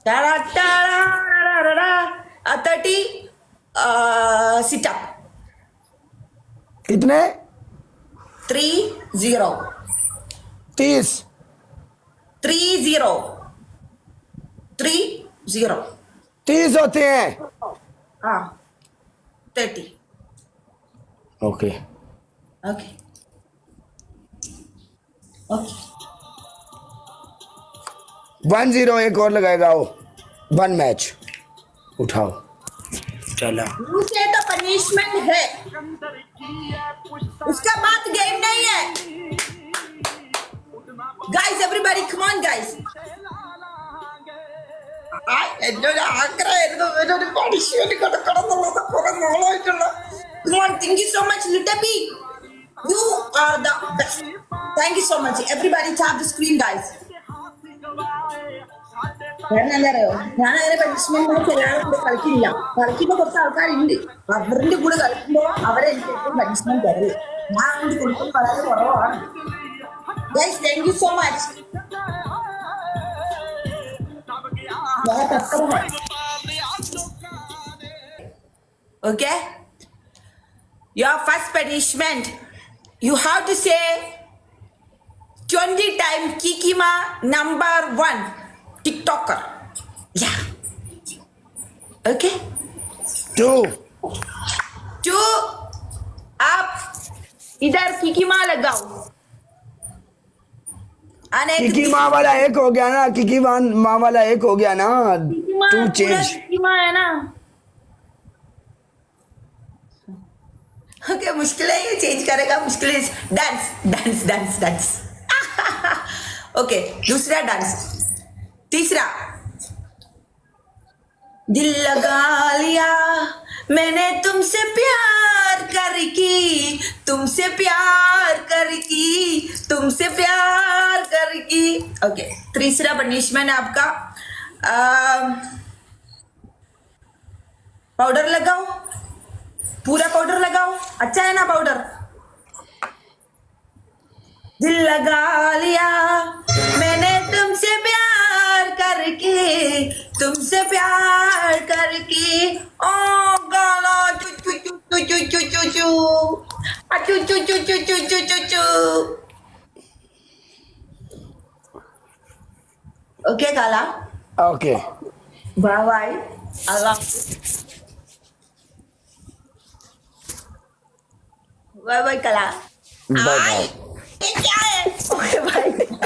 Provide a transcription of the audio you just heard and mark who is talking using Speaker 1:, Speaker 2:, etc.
Speaker 1: 30 sit up.
Speaker 2: कितने
Speaker 1: 30
Speaker 2: 30
Speaker 1: 30 30
Speaker 2: 30 होते हैं
Speaker 1: हाँ 30
Speaker 2: ओके
Speaker 1: ओके ओके
Speaker 2: 1-0 एक और लगाएगा वो 1 मैच उठाओ चला
Speaker 1: मुझे तो पनिशमेंट है उसका बात गेम नहीं है guys everybody come on guys എന്നോട് ആഗ്രഹമായിരുന്നു എന്നൊരു പണിഷ്മെന്റ് കൊടുക്കണമെന്നുള്ളത് കുറെ നാളായിട്ടുള്ള Come on, thank you so much, Litapi. You are the best. Thank you so much. Everybody tap the screen, guys. ഞാനറിയോ ഞാനങ്ങനെ പനിഷ്മെന്റ് എല്ലാവരും കൂടെ കളിക്കില്ല കളിക്കുമ്പോ കുറച്ച് ആൾക്കാരുണ്ട് അവരുടെ കൂടെ കളിക്കുമ്പോ അവരെ എനിക്ക് ഏറ്റവും പനിഷ്മെന്റ് തരുള്ളൂ ഞാൻ അങ്ങോട്ട് കൊടുക്കും വളരെ കുറവാണ് guys thank you so much Okay, your first punishment you have to say 20 times Kikima number 1 TikToker. Yeah. Okay.
Speaker 2: 2
Speaker 1: 2 आप इधर किकिमा लगाओ
Speaker 2: किकी माँ वाला एक हो गया ना किकी माँ वाला एक हो गया ना टू चेंज
Speaker 1: किकिमा है ना ओके मुश्किल है ये चेंज करेगा मुश्किल है dance dance dance dance okay दूसरा डांस तीसरा दिल लगा लिया मैंने तुमसे प्यार करके तुमसे प्यार करके तुमसे प्यार करके ओके तीसरा पनिशमेंट है आपका पाउडर लगाओ पूरा पाउडर लगाओ अच्छा है ना पाउडर दिल लगा लिया मैंने तुमसे प्यार करके तुमसे प्यार करके ओ गाला चू चू चू चू चू चू चू चू चू चू चू चू चू चू चू ओके काला
Speaker 2: ओके
Speaker 1: बाय बाय अल्लाह बाय बाय काला
Speaker 2: बाय बाय
Speaker 1: ये क्या है ओके बाय